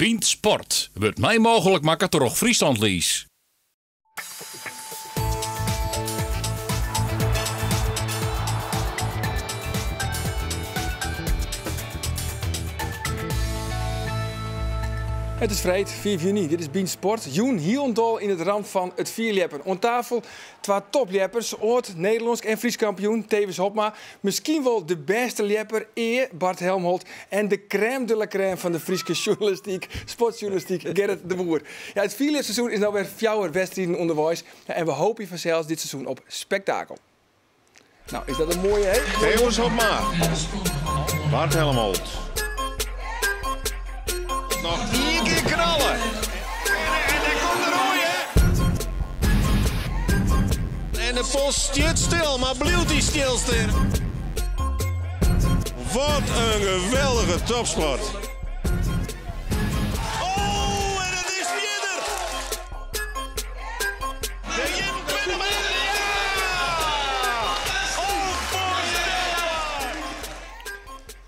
Bient Sport wordt mij mogelijk maken door Friesland Lies. Het is vrijdag, 4 juni. Dit is Bient Sport. Joen Hielendal in het rand van het vierliepen. Aan tafel twee topleppers, ooit Nederlands en Fries kampioen, tevens Hopma. Misschien wel de beste lepper, Bart Helmholt. En de crème de la crème van de Friese journalistiek, sportjournalistiek, Gerrit de Boer. Ja, het vierliepseizoen is nou weer 4 wedstrijden onderwijs. Ja, en we hopen vanzelfs dit seizoen op spektakel. Nou, is dat een mooie, hè? Theo Hopma. Bart Helmholt. Nog 4 keer knallen. En daar komt de rooie. En de post stiet stil, maar blijft die stilstaan. Wat een geweldige topsport. Oh, en het is verder. De Jim Pennemeter, ja!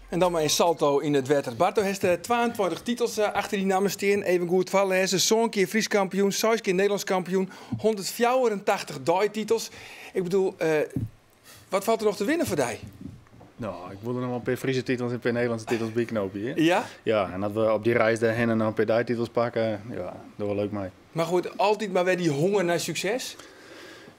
En dan maar een salto in het wetter. Barto heeft 22 titels achter die namen staan. Even goed vallen. Hij is zo'n keer Fries kampioen, 6 keer Nederlands kampioen. 184 titels. Ik bedoel, wat valt er nog te winnen voor die? Nou, ik wilde nog wel een paar Friese titels en een paar Nederlandse titels bijknopen hier. Ja? Ja, en dat we op die reis daarheen en nog een paar titels pakken, ja, dat was leuk mee. Maar goed, altijd maar weer die honger naar succes?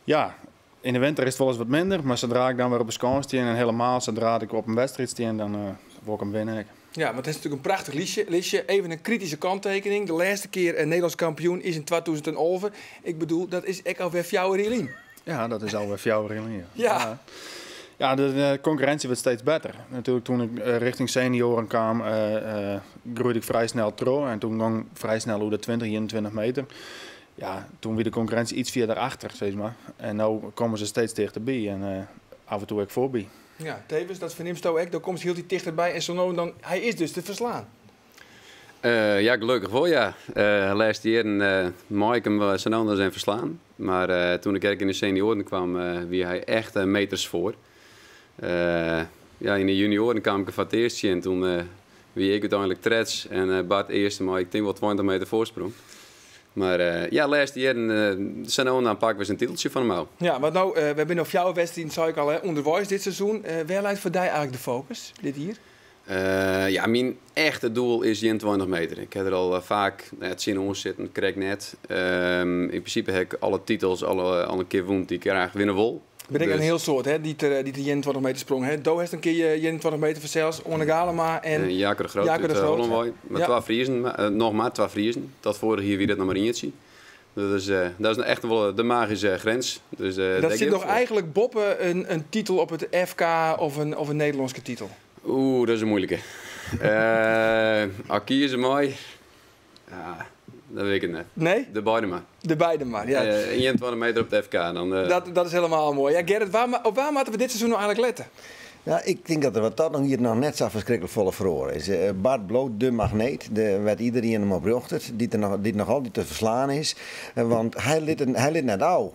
Ja, in de winter is het wel eens wat minder, maar zodra ik dan weer op een score sta en helemaal zodra ik op een wedstrijd sta, dan word ik hem winnen. Ja, maar het is natuurlijk een prachtig liedje. Even een kritische kanttekening. De laatste keer een Nederlands kampioen is in 2011. Ik bedoel, dat is echt alweer 4 jaar in. Ja, dat is alweer 4 jaar in. Ja. Ja, de concurrentie wordt steeds beter. Natuurlijk toen ik richting senioren kwam, groeide ik vrij snel terug. En toen ging ik vrij snel over de 20, 21 meter. Ja, toen weer de concurrentie iets verder achter, zeg maar. En nu komen ze steeds dichterbij en af en toe ook voorbij. Ja, tevens, dat verneemt je ook. Dan komt ze heel die dichterbij en zo nou dan, hij is dus te verslaan. Ja, gelukkig wel, ja. Laatste jaar mag ik hem zo nou zijn verslaan. Maar toen ik in de senioren kwam, wie hij echt meters voor. Ja, in de junioren kwam ik voor het eerst en toen wie ik uiteindelijk trets en Bart eerste, maar ik denk wel 20 meter voorsprong. Maar ja, laatste jaar dan pakken we zijn titeltje van hem. Ja, maar nou, we hebben nog 4 wedstrijden, zei ik al, onderwijs dit seizoen. Waar lijkt voor die eigenlijk de focus, dit hier? Ja, mijn echte doel is 21 meter. Ik heb er al vaak het zin in zitten, kreeg ik net. In principe heb ik alle titels al een keer woont die ik graag winnen wil. Ben ik een heel soort, hè, die de 21 meter sprong. Hè. Do heeft een keer 21 meter verzels, Orne Galema en Jaker de Groot. Jaker de Groot. Met 2 Friesen, nog maar 2 Friesen. Dat vorig hier weer dat nog maar eentje. Dus dat is echt wel de magische grens. Dus, dat zit nog eigenlijk boppen een titel op het FK of een Nederlandse titel? Oeh, dat is een moeilijke. Aki is mooi. Ja, dat weet ik net. Nee? De beide maar. De beide maar, ja. 21 meter op de FK. Dan, dat is helemaal mooi. Ja, Gerrit, op waar moeten we dit seizoen nou eigenlijk letten? Ja, ik denk dat er wat dat nog hier nog net zo verschrikkelijk volle verloren is. Bart Bloot, de magneet, werd iedereen hem op jochtert, die nog altijd te verslaan is. Want hij liet net ouw.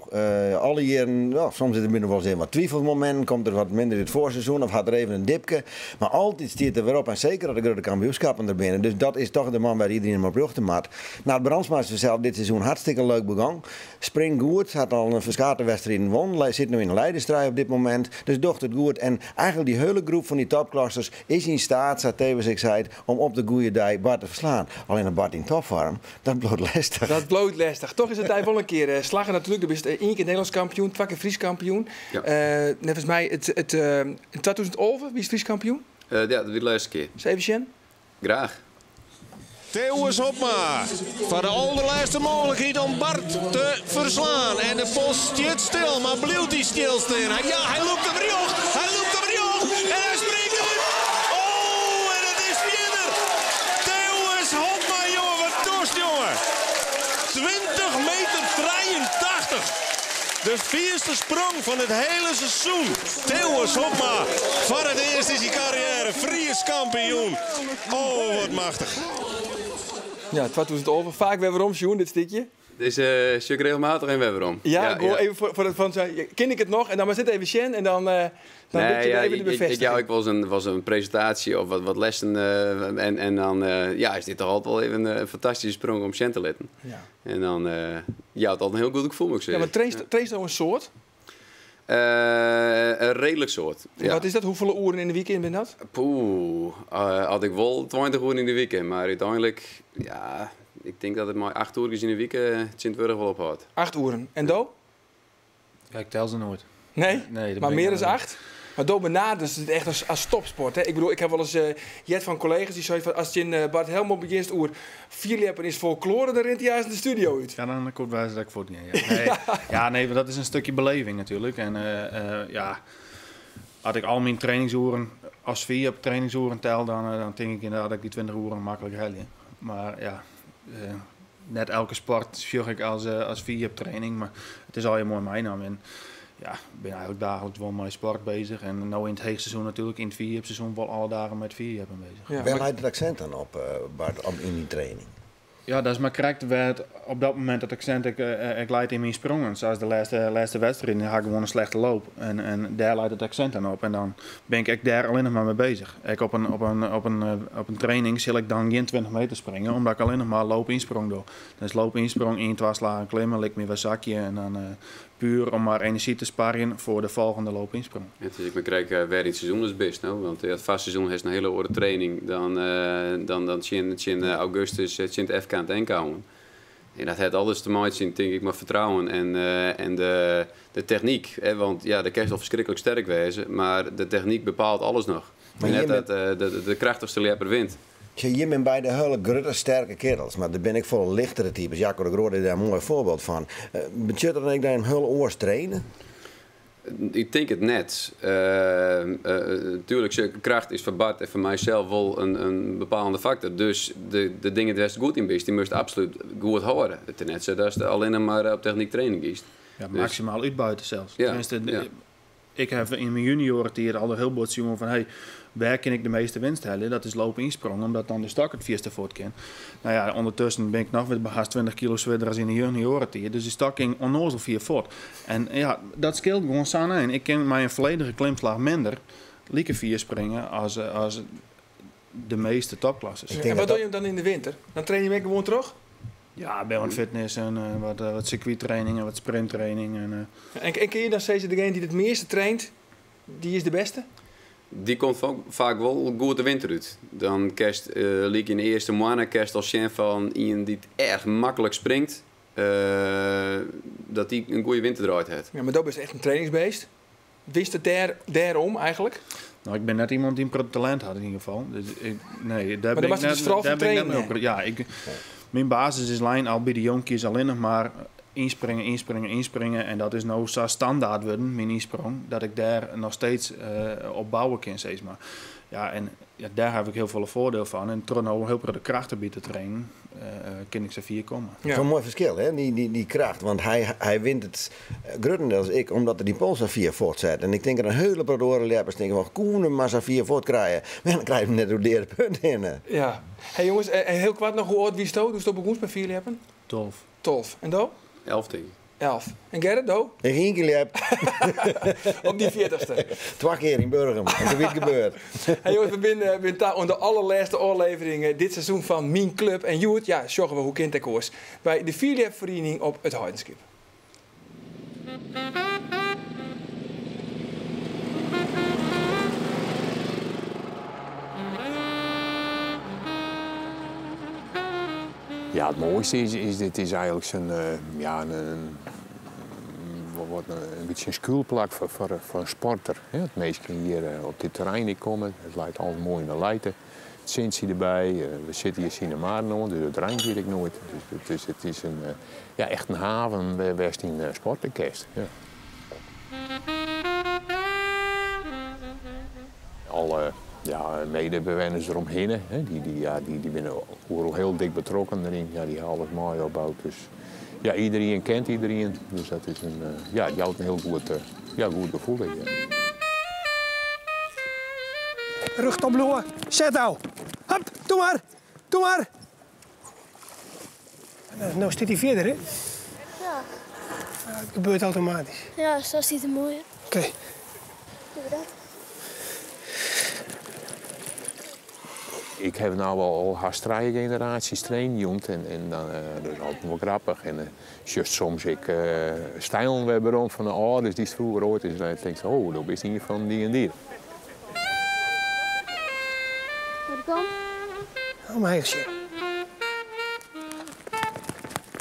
Alle jaren, soms zit er binnen wel eens wat twijfelmomenten, komt er wat minder in het voorseizoen of had er even een dipje. Maar altijd stiert er weer op en zeker dat de grote kampioenschappen er binnen. Dus dat is toch de man waar iedereen hem op jochten maakt. Nou, het Brandsmeister zelf dit seizoen hartstikke leuk begonnen. Spring goed, had al een verschillende wedstrijden gewonnen, zit nu in een leidersstrijd op dit moment. Dus docht het goed en eigenlijk die hele groep van die topklassers is in staat, zoals Tevens ik zei, om op de goede dag Bart te verslaan. Alleen een Bart in topvorm, dat bloot lastig. Dat bloot lastig. Toch is het hij wel een keer slagen natuurlijk. Er is 1 keer Nederlands kampioen, 2 keer Fries kampioen. Ja. Net volgens mij in 2011, wie is Fries kampioen? Ja, dat is de laatste keer. Seven? Graag. Theo Hopma. Voor de allerlaatste mogelijkheid om Bart te verslaan. En de post stiet stil, maar blijft die stilstaan. Ja, hij loopt hem riocht. Hij loopt hem riocht. En hij springt uit. Oh, en het is verder. Theo Hopma, jongen. Wat toest, jongen. 20 meter 83. De 4e sprong van het hele seizoen. Theo Hopma. Voor het eerst is zijn carrière Fries kampioen. Oh, wat machtig. Ja, 2011. Vaak weer waarom, Sjoen, dit stukje? Dus zie ik regelmatig in Webberom. Ja, even voor het van zijn. Ken ik het nog? En dan maar zit even Sjen en dan weet je even de bevestiging. Ik was een presentatie of wat lessen. En dan is dit toch altijd wel even een fantastische sprong om Sjen te letten. Ja. En dan het altijd een heel goed gevoel, moet ik zeggen. Ja, maar traint nou een soort? Een redelijk soort. Ja. Wat is dat? Hoeveel uren in de weekend ben dat? Had ik wel 20 uur in de weekend. Maar uiteindelijk, ik denk dat het maar 8 uur in de weekend het wel ophoudt. 8 uren. En Do? Ja, ik tel ze nooit. Nee maar meer dan 8? Maar Do benadert het echt als topsport. Hè? Ik bedoel, ik heb wel eens Jet van collega's die zei van als je in Bart Helmond begint oer 4 leppen is folklore, dan rent hij juist de studio uit. Ja, dan komt wijze dat ik voor het niet. Nee, maar dat is een stukje beleving natuurlijk. En had ik al mijn trainingsuren als 4 trainingsuren tel, dan denk ik inderdaad dat ik die 20 uren makkelijk rijden. Maar net elke sport zie ik als 4 training, maar het is al je mooi mijn naam. En ja, ik ben eigenlijk dagelijks wel met sport bezig. En nu in het heegseizoen natuurlijk, in het 4 seizoen wel alle dagen met 4 bezig. Ja, waar leidt het accent dan op, Bart, in die training? Ja, dat is maar correct. Op dat moment het accent ik leid in mijn sprongen. Zoals de laatste wedstrijd, had ik gewoon een slechte loop. En daar leidt het accent dan op. En dan ben ik daar alleen nog maar mee bezig. Op een training zal ik dan geen 20 meter springen, omdat ik alleen nog maar loop-insprong doe. Dus loop-insprong, 1, 2 slagen klimmen, lik me een zakje en dan puur om maar energie te sparen voor de volgende loop-insprong. Ja, dus ik krijg weer in het seizoen is best, nou? Want het vast seizoen heeft een hele oren training. Dan in augustus het FK aan het enkouwen. En dat heeft alles te maken, denk ik, met vertrouwen en de techniek. Hè? Want ja, de kerst wel verschrikkelijk sterk wezen, maar de techniek bepaalt alles nog. Maar net dat de krachtigste lepper wint. Je bent bij de hele grote sterke kerels, maar daar ben ik vol lichtere types. Jacco de Groot is daar een mooi voorbeeld van. Betekent dat ik daar een hele oors trainen? Ik denk het net. Natuurlijk, kracht is voor Bart en voor mijzelf wel een bepalende factor. Dus de dingen die goed in bent, die moest absoluut goed horen. Het is net zo dat je alleen maar op techniek training is. Ja, maximaal uitbuiten zelfs. Ja, ik heb in mijn junioren al heel wat zien van waar kan ik de meeste winst halen? Dat is lopen insprong, omdat dan de stok het vierste voort kan. Nou ja, ondertussen ben ik nog weer haast 20 kilo zwaarder als in de junioren. Dus die stok ging onnozel 4 voort. En ja, dat scheelt gewoon samen in. Ik ken mij een volledige klimslag minder lieke 4 springen als de meeste topklasses. En wat doe je dan in de winter? Dan train je weer gewoon terug? Ja, bij wat fitness en wat circuittraining en wat sprinttraining. En ken je dan steeds degene die het meeste traint, die is de beste? Die komt vaak wel goed de winter uit. Dan kerst liep in de eerste maanden kerst als Sjen van iemand die het erg makkelijk springt, dat die een goede winterdraait heeft. Ja, maar dat is echt een trainingsbeest. Wist het daarom eigenlijk? Nou, ik ben net iemand die een groot talent had in ieder geval. Dus daar ben ik dus vooral van trainen. Mijn basis is lijn al bij de jonkies alleen nog maar inspringen. En dat is nou zo standaard worden, mijn insprong, dat ik daar nog steeds op bouwen kan, steeds maar. Ja, en daar heb ik heel veel voordeel van. En door nou heel veel de krachten te trainen, kan ik ze 4 komen. Ja. Dat is een mooi verschil, hè? Die kracht. Want hij wint het grotendeels ik, omdat hij die pols aan 4 voortzet. En ik denk dat een hele paar leppers denken van, koenen maar zo'n 4 voort krijgen. Maar dan krijg je net door de punten in. Ja. Hey jongens, heel kwart nog hoe oud wie sto? Dus op een met 4 leppen? 12. En Do? 11 denk ik. 11. En Gerrit, Do? Ik ging een keer op die 40ste. 2 keer in Burgum. En toen is het gebeurd. Hey jongens, we zijn daar onder de allerlaatste aflevering dit seizoen van Mijn Club. En Joert, ja, zorgen we hoe kind ik koers. Bij de Vierlepvereniging op het Heidenskip. Ja, het mooiste is dit is eigenlijk een beetje een schuilplak voor een sporter. Het meesten hier op dit terrein komen, het lijkt altijd mooi naar Leiden. Het Sintje erbij, we zitten hier Cinemaren, dus het regent hier nooit. Dus het is echt een haven waar je in sporten kerst. Ja. Alle medebewoners eromheen, hè, die zijn overal heel dik betrokken erin. Ja, die halen het mooi opbouwt. Dus ja, iedereen kent iedereen. Dus dat is die houdt een heel goed gevoel in. Ja. Rug opbloeien, zet nou. Hop, doe maar. Nou staat hij verder, hè. Ja. Het gebeurt automatisch. Ja, zo ziet het mooi. Oké. Doen we dat? Ik heb nou al haast 3 generaties trainen en dan dat is altijd wel grappig. En just soms ik stijlen we beroemd van de ouders die het vroeger ooit is. En dan denk ik, oh, dat is niet van die en die. Waar kom? Om heen, shit.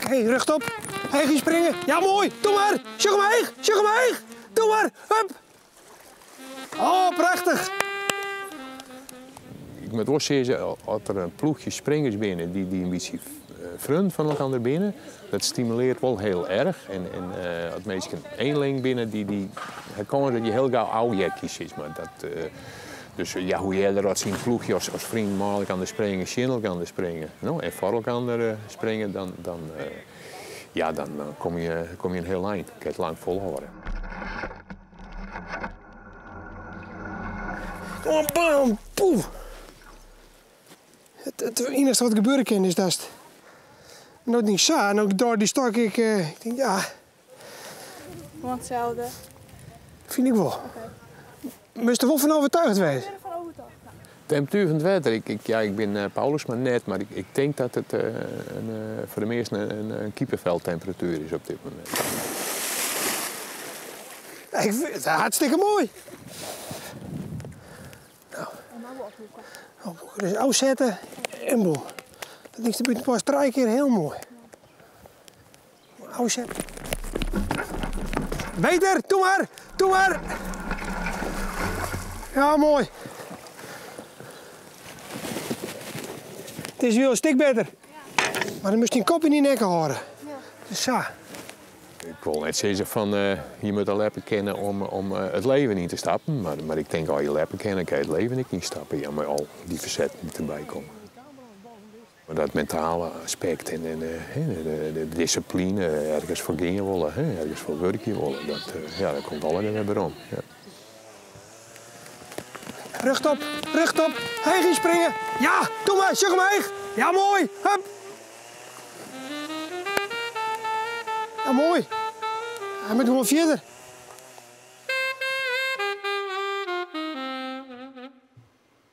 Oké, rug op. Hij gaat springen. Ja, mooi. Doe maar. Sjoeg omheen. Sjoeg omheen. Doe maar. Hup. Oh, prachtig. Ik moet wel zeggen, als er een ploegje springers binnen die een beetje front van elkaar binnen, dat stimuleert wel heel erg. En als mensen eenling binnen, die kan dat je heel gauw oudjekjes is. Maar dat, dus ja, hoe eerder dat zien ploegje als vriend maal kan springen, Channel kan springen, no? En voor elkaar springen, dan kom je een heel eind. Ik kan het lang volhouden. Oh, bam. Poef. Het enige wat gebeuren kan is dat. En dat niet zo. En ook door die stok, ik denk ja. Gewoon hetzelfde. Vind ik wel. Okay. Moest er wel van overtuigd wezen. Ik ben ervan overtuigd. Temperatuur van het wetter. Ik ben Paulus maar net, maar ik denk dat het voor de meesten een kieperveldtemperatuur is op dit moment. Ik vind het hartstikke mooi. Nou, dus uitzetten en boem. Dat is de pas 3 keer heel mooi. Uitzetten. Beter, doe maar, doe maar. Ja, mooi. Het is wel een stuk beter. Maar dan moest je een kop in die nek houden. Dus zo. Ik wil net zeggen van je moet al leppen kennen om het leven in te stappen. Maar ik denk als je leppen kennen, kan je het leven niet stappen. Ja, maar al die verzetten die erbij komen. Maar dat mentale aspect en de discipline, ergens voor gingen willen, ergens voor werken willen, dat komt allemaal weer om. Ja. Rug op, rug op. Hij ging springen. Ja, doe maar, zeg hem heen. Ja, mooi. Hup. Ja, mooi. Hij moet gewoon verder.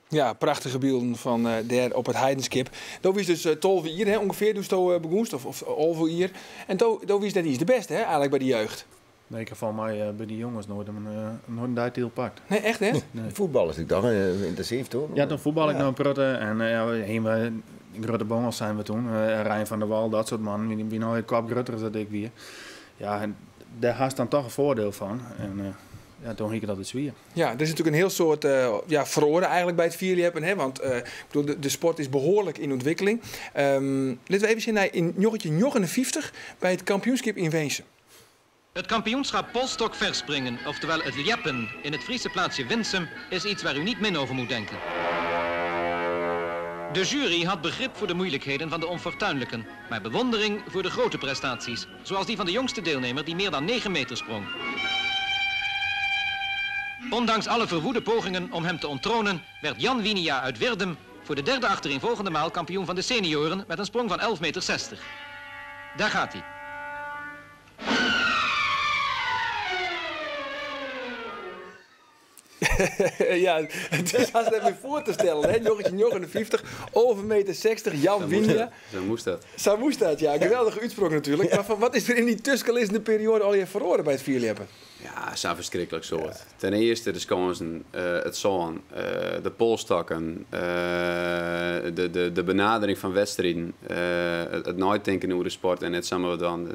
Ja, prachtige beelden van daar op het Heidenskip. Dat was dus 12 jaar ongeveer, dus toen begoest, of 11 jaar. En toen was dat niet de beste, hè, eigenlijk bij de jeugd. Nee, ik heb van mij bij die jongens nooit een duitdeel pakt. Nee, echt hè? Nee. Voetbal is natuurlijk toch intensief, toch? Ja, toen voetbal ik nog protten en grote bongels zijn we toen. Rijn van der Wal, dat soort mannen. Wie nou een kwap groter is dat ik weer. Ja, en daar had dan toch een voordeel van. En toen ging ik dat het zwier. Ja, er is natuurlijk een heel soort verloren eigenlijk bij het vierliepen, hè? Want ik bedoel, de sport is behoorlijk in ontwikkeling. Laten we even zien naar in 1959 bij het kampioenschap in Weense. Het kampioenschap polstok verspringen, oftewel het liepen in het Friese plaatsje Winsum, is iets waar u niet min over moet denken. De jury had begrip voor de moeilijkheden van de onfortuinlijken, maar bewondering voor de grote prestaties, zoals die van de jongste deelnemer die meer dan 9 meter sprong. Ondanks alle verwoede pogingen om hem te onttronen, werd Jan Winia uit Wirdum voor de derde achtereenvolgende maal kampioen van de senioren met een sprong van 11,60 meter. Daar gaat hij. Ja, het is als even voor te stellen, hè? 1959, over 1,60 meter, Jan Winia. Zo moest dat. Zo moest dat, ja. Geweldige uitspraak natuurlijk. Ja. Maar van, wat is er in die tussenliggende periode al je verloren bij het vierliepen? Ja, zo verschrikkelijk soort. Ja. Ten eerste de sconsen, het zoon, de polstakken, de benadering van wedstrijden, het nadenken over de sport en het samen dan.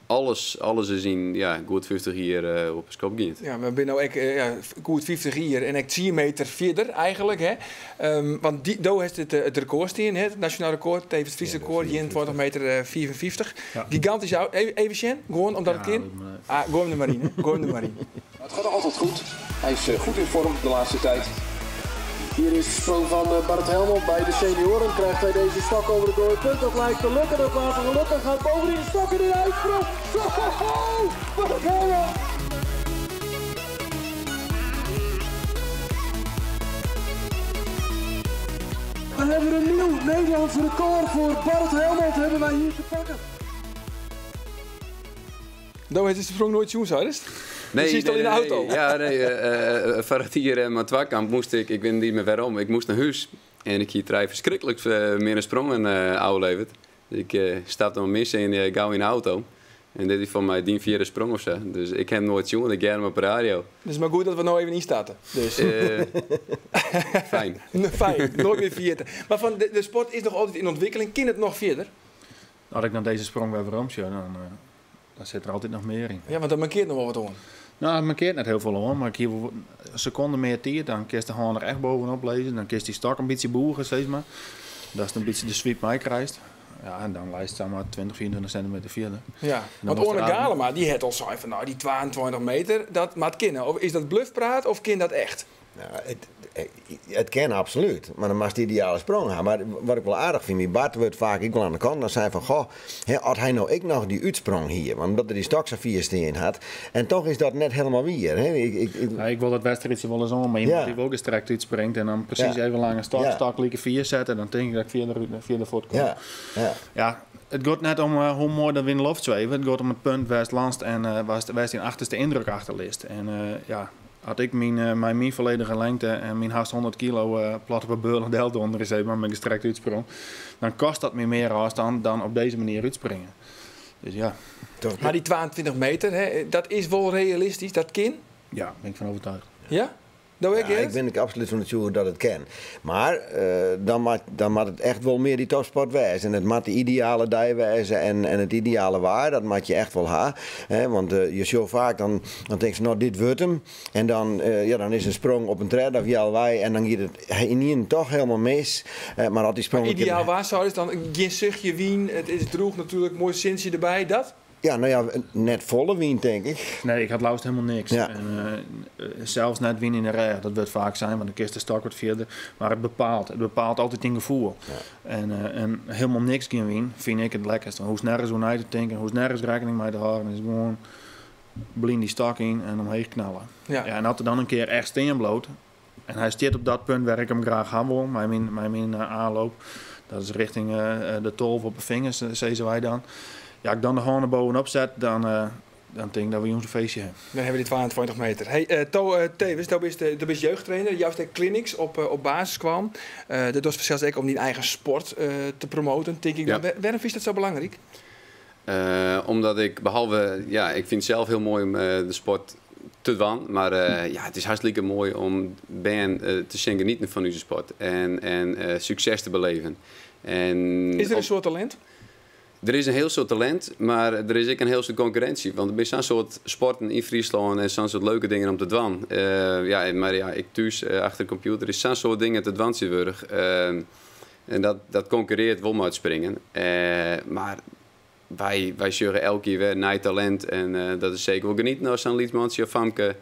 Alles is in goed 50 jaar op een schop gaat. Ja, we zijn nou goed 50 jaar en 10 meter verder eigenlijk. Hè? Want daar heeft het record staan, het nationaal record, tevens het Friese record, 21 meter 54. Ja. Gigantisch oud. Even Sjen, gewoon omdat het kind. Gewoon de marine. Gewoon de marine. Het gaat altijd goed. Hij is goed in vorm de laatste tijd. Hier is de sprong van Bart Helmond bij de senioren. Krijgt hij deze stok over de doorpunt. Dat lijkt te lukken. Dat laten we lukken. Gaat bovenin de stok in de uitsprong. Bart Helmond! We hebben een nieuw Nederlands record voor Bart Helmond. Hebben wij hier te pakken. Dat is de sprong nooit zoen, zou je? Nee, je ziet al in de auto. Ja, van het hier mijn twakamp moest ik weet niet meer waarom, ik moest naar huis. En ik hier drie verschrikkelijk meer een sprongen oudleverd. Dus ik stapte maar mis en gauw in de auto. En dit is voor mij die vierde sprong of zo. Dus ik heb nooit zien, ik ken hem op de radio. Dus maar goed dat we nou even instarten. Dus. Fijn. Fijn, nooit meer vierde. Maar van de sport is nog altijd in ontwikkeling. Kan het nog verder? Als ik naar deze sprong weer waarom zie, dan zit er altijd nog meer in. Ja, want dan mankeert nog wel wat om. Nou, het mankeert net heel veel om, maar ik hier een seconde meer tijd, dan kun je de hand er echt bovenop lezen. Dan kun je die stok een beetje boeren, zeg maar. Dat is een beetje de sweep mij krijgt. Ja, en dan lijst het maar 20, 24 centimeter verder. Ja, want Orne Galema, die had al zo van, nou, die 22 meter, dat maakt kennen. Of is dat bluffpraat of kind dat echt? Nou, het kan absoluut, maar dan mag die ideale sprong hebben. Maar wat ik wel aardig vind, die Bart wordt vaak ik wel aan de kant. Dan zei van, goh, had hij nou ik nog die uitsprong hier? Want omdat hij die stok zo 4 steen had. En toch is dat net helemaal weer. Hè? Ik wil dat wedstrijdje wel eens om, maar iemand die ook gestrekt uitspringt en dan precies even lang een stok lieke 4 zetten. Dan denk ik dat ik via de voet kom. Ja. Het gaat net om hoe mooi dat we in de lucht zweven. Het gaat om het punt waar het landst en waar het in achterste indruk achterlist. En had ik mijn volledige lengte en mijn haast 100 kilo plat op een beurlig delta onder is, maar met gestrekt uitsprong, dan kost dat me meer afstand dan op deze manier uitspringen. Dus ja. Maar die 22 meter, hè, dat is wel realistisch, dat kan? Ja, daar ben ik van overtuigd. Ja? Ik ben absoluut van het dat het kan. Maar dan moet het echt wel meer die topsport wijzen. En het moet de ideale die wijzen en het ideale waar, dat moet je echt wel hebben. Want je ziet vaak, dan denk je, nou dit wordt hem. En dan is een sprong op een tred of wij en dan gaat het in toch helemaal mis. Maar als die sprong... Maar ideaal waar zou het dan geen zuchtje wien, het is droeg natuurlijk, mooi zinsje erbij, dat? Ja, nou ja, net volle wien, denk ik. Nee, ik had lauwst helemaal niks. Ja. En, zelfs net wien in de rij, dat wordt vaak zijn, want de kist de stok wordt vierde. Maar het bepaalt altijd in gevoel. Ja. En helemaal niks geen wien, vind ik het lekkerste. Hoe nergens hoe te denken, hoe nergens rekening mee te houden, is gewoon blind die stok in en omheen knallen. Ja. En had er dan een keer echt steen bloot. En hij zit op dat punt waar ik hem graag gaan wil, mijn aanloop. Dat is richting de 12 op de vingers, zeggen wij dan. Ja, ik dan de handen bovenop zet, dan denk ik dat we ons een feestje hebben. Dan hebben we die 22 meter. Hey, Tevens, dat is jeugdtrainer. Juist de clinics op basis kwam. Dat was zelfs om die eigen sport te promoten, denk ik. Ja. Waarom is dat zo belangrijk? Omdat ik ik vind het zelf heel mooi om de sport te doen. Maar het is hartstikke mooi om te genieten van onze sport. En succes te beleven. Is er een soort talent? Er is een heel soort talent, maar er is ook een heel soort concurrentie. Want er zijn zo'n soort sporten in Friesland en zo'n soort leuke dingen om te doen. Ik thuis achter de computer is zo'n soort dingen te doen. En dat concurreert wel met springen. Maar wij zorgen elke keer weer naar talent. En dat is zeker wel genieten als zo'n Liedmansje of Famke.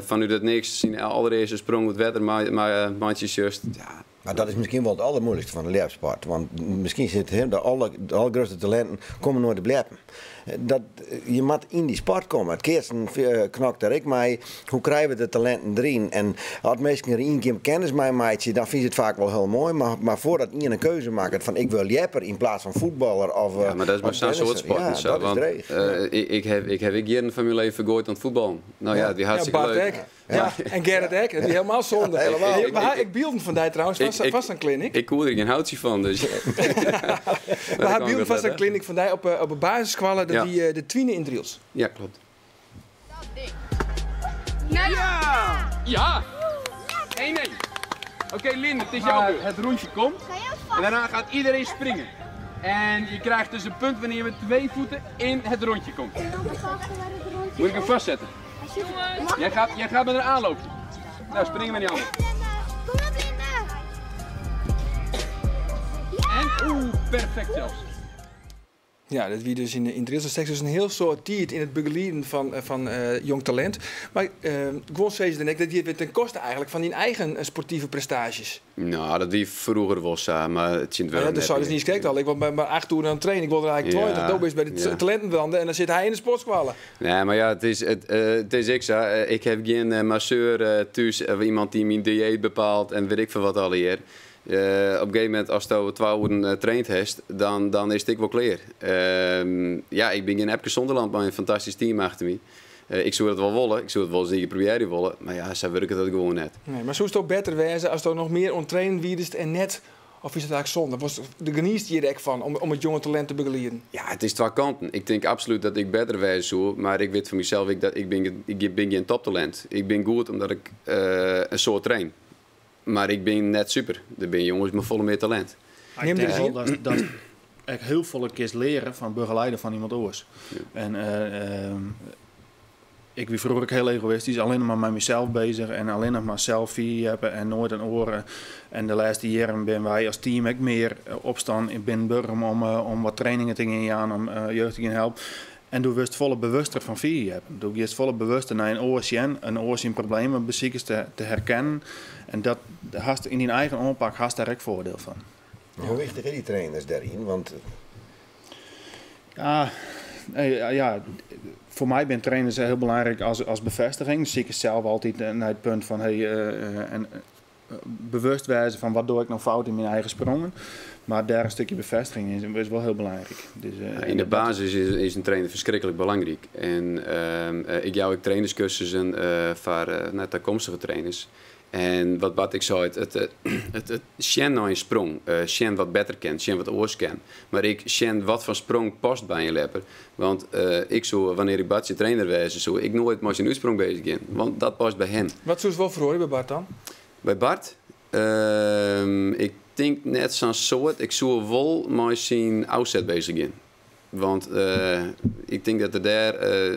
Van u dat niks zien allereerste sprong het wetter, maar mandjes juist. Ja. Maar dat is misschien wel het allermoeilijkste van de leersport. Want misschien zitten de allergrootste talenten komen nooit te blijven. Je moet in die sport komen. Het Kirsten knokt daar ik mee. Hoe krijgen we de talenten erin? En als mensen er één keer kennis mee maken, dan vind je het vaak wel heel mooi. Maar voordat iemand een keuze maakt van ik wil jepper in plaats van voetballer of ja, maar dat is maar zo'n soort sport. Ja, zo, dat is ik heb jaren van mijn leven gegooid aan het voetballen. Nou ja, die hartstikke leuk. Ja, en Gerrit Eck, dat is helemaal zonde. Maar ik beelden van die trouwens, vast een kliniek. Ik koer er geen houtje van, dus... Maar hij beelden vast een kliniek van die op een basisschool, dat die de twine in Driels. Ja, klopt. Ja! Ja! 1-1. Oké, Linde, het is jouw beurt. Het rondje komt en daarna gaat iedereen springen. En je krijgt dus een punt wanneer je met 2 voeten in het rondje komt. Moet ik hem vastzetten? Jij gaat met een aanloopje. Nou, springen we niet aan. Kom op, Linda! En perfect zelfs. Ja, dat wie dus in Drielse seks dus een heel soort diet in het begeleiden van jong talent. Maar gewoon zei ze dan dat die weer ten koste eigenlijk van die eigen sportieve prestaties. Nou, dat die vroeger was, maar het zit wel. Ja, dat zou dus niet gekeken al. Ik wil bij 8 uur aan het trainen. Ik wilde eigenlijk 20. Dat is bij de talentenbranden en dan zit hij in de sportskwallen. Nee, maar ja, het is ik zo. Ik heb geen masseur thuis of iemand die mijn dieet bepaalt en weet ik veel wat al hier. Op een gegeven moment, als je 2 uur traind hebt, dan is het ik wel klaar. Ja, ik ben geen Epke Zonderland, maar een fantastisch team achter me. Ik zou het wel willen, ik zou het wel zeker proberen willen, maar ja, ze werken dat gewoon net. Nee, maar zou het ook beter wezen als er nog meer ontrainen wiedest en net, of is het eigenlijk zonde? Was de geniest hier echt van om het jonge talent te begeleiden? Ja, het is 2 kanten. Ik denk absoluut dat ik beter wezen zou, maar ik weet voor mezelf dat ik ben geen toptalent. Ik ben goed omdat ik een soort train. Maar ik ben net super. Er ben jongens met volle meer talent. Ik denk wel dat ik heel veel keer leren van begeleiden van iemand anders. Ja. En ik was vroeger ook heel egoïstisch, alleen maar met mezelf bezig en alleen nog maar selfie hebben en nooit een oren. En de laatste jaren ben wij als team ook meer opstaan in Binnenburgum om wat trainingen te gaan, om jeugd te gaan helpen. En toen was het volle bewuster van vier hebben. Toen is het volle bewuster naar een oorzaak problemen beziekers te herkennen. En dat hast in die eigen aanpak hast daar ook voordeel van. Hoe wichtig zijn die trainers daarin? Want ja, voor mij zijn trainers heel belangrijk als bevestiging. Dus zie ik zelf altijd naar het punt van bewust wijzen van wat doe ik nou fout in mijn eigen sprongen. Maar daar een stukje bevestiging is wel heel belangrijk. Dus, in de basis is een trainer verschrikkelijk belangrijk. En ik jou ook trainerscursussen voor toekomstige trainers. En wat ik zei, het Sjen naar een sprong. Sjen wat beter kent, Sjen wat oors kent. Maar ik Sjen wat van sprong past bij een lepper. Want ik zou, wanneer ik Bartje trainer wezen, zou ik nooit met zijn uitsprong bezig gaan. Want dat past bij hem. Wat zou je wel verhoren bij Bart dan? Bij Bart? Ik denk net zo'n soort. Ik zou wel met zijn outset bezig gaan. Want ik denk dat er daar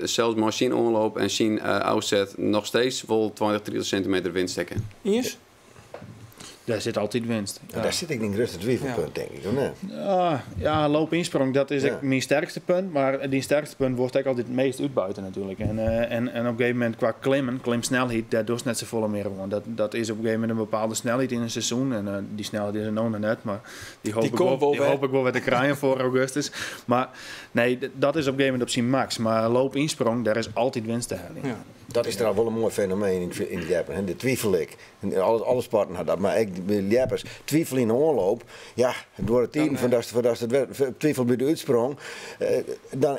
zelfs met zijn omloop en zijn outset nog steeds wel 20-30 centimeter winst stekken. Iers? Daar zit altijd winst. Ja. Daar zit ik niet rustig twijfelpunt, denk ik. Of nee? Ja, loop-insprong, dat is mijn sterkste punt. Maar die sterkste punt wordt ik altijd het meest uitbuiten natuurlijk. En op een gegeven moment qua klimsnelheid, daar doet net zo volle meer gewoon. Dat is op een gegeven moment een bepaalde snelheid in een seizoen. En die snelheid is er nog net, maar die hoop ik wel weer te krijgen voor augustus. Maar nee, dat is op een gegeven moment op zijn max. Maar loop-insprong, daar is altijd winst te halen. Ja. Dat is trouwens wel een mooi fenomeen in het jappen. De twijfel ik. Alle sporten hadden dat. Maar ik, de jappers, twijfel in de oorloop. Ja, door het team van dat twijfel bij de uitsprong.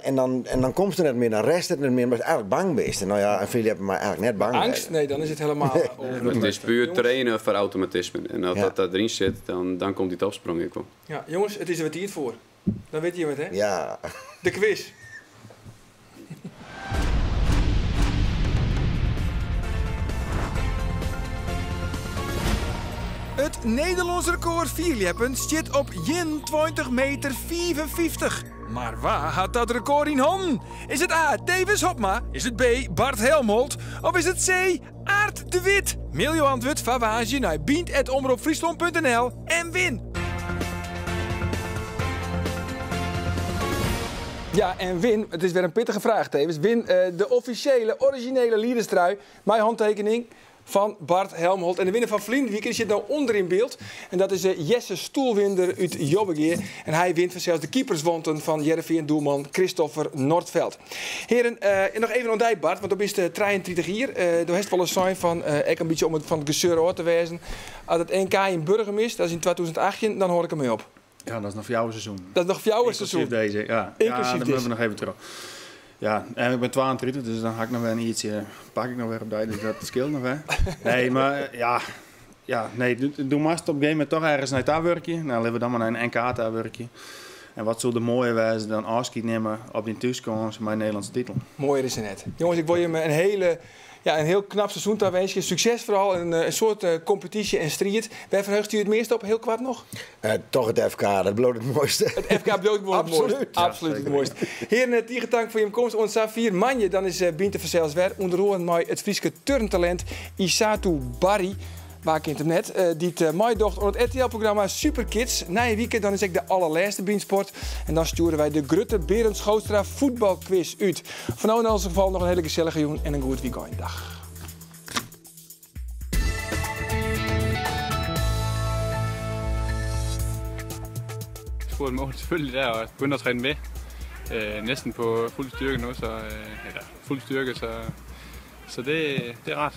En dan komt het net meer. Dan rest het net meer. Maar is eigenlijk bang best. Nou ja, en veel hebben maar eigenlijk net bang. Angst? Nee, dan is het helemaal over. Het is puur trainen voor automatisme. En als dat erin zit, dan komt die topsprong in. Ja, jongens, het is er wat hier voor. Dan weet je wat, hè? Ja. De quiz. Het Nederlands record vierleppen zit op 21,55 meter. Maar waar had dat record in handen? Is het A. Tevens Hopma? Is het B. Bart Helmolt? Of is het C. Aart de Wit? Mail je antwoord van Waasje naar bient@omroepfriesland.nl en win! Ja, en win, het is weer een pittige vraag tevens, win de officiële, originele liederstrui, mijn handtekening van Bart Helmholt. En de winnaar van Vlinderweek zit nou onder in beeld. En dat is Jesse Stoelwinder uit Jobbegeer. En hij wint vanzelfs de keeperswanten van Jereveen doelman Christopher Noordveld. Heren, nog even aan die Bart, want dan is het 33 hier. Door heeft wel eens zijn van, ik een beetje om het van het gezeur hoor te wijzen. Als het NK in Burgum is, dat is in 2018, dan hoor ik ermee op. Ja, dat is nog voor jouw seizoen. Dat is nog voor jouw seizoen? Deze, ja. Inclusief dan moeten we nog even terug. Ja, en ik ben 32, dus dan ga ik nog weer een ietsje, pak ik nog weer op dus dat scheelt nog weer. Nee, maar doe maar op een gegeven moment toch ergens naar het werkje. Nou, laten we dan maar naar een NK werkje. En wat zou de mooie wijze dan afschiet nemen op die thuiskomst mijn Nederlandse titel. Mooier is het net. Jongens, ik wil je een heel knap seizoen te wensen. Succes vooral, een soort competitie en strijd. Waar verheugt u het meest op? Heel kwart nog? Toch het FK, dat bloot het mooiste. Het FK bloot het mooiste. Absoluut het mooiste. Heren, tiegetank voor je komst. Ons 4 manje, dan is Binte Verzels weer. Onderhoorend mij het Frieske turntalent Isatu Barry. Waar kent hem net. Die mij docht op het RTL-programma Super Kids. Na een weekend dan is ik de allerlaatste Biensport. En dan sturen wij de Grutte Berend Schootstra voetbalquiz uit. Voor nou in ons geval nog een hele gezellige jongen en een goed weekend. Dag. Sporet mål selvfølgelig der, og begynder at træne med. Næsten på fuld styrke nu, så det er rart.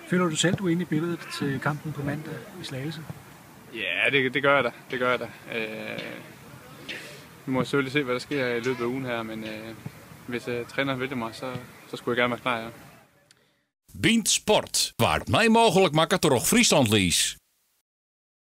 Føler du selv, du er inde i billedet til kampen på mandag i Slagelse? Ja, det gør jeg da. Det gør jeg da. Vi må selvfølgelig se, hvad der sker i løbet af ugen her, men hvis træneren vælger mig, så skulle jeg gerne være klar, ja. Bint Sport, waar het mij mogelijk maakt door Friesland lies.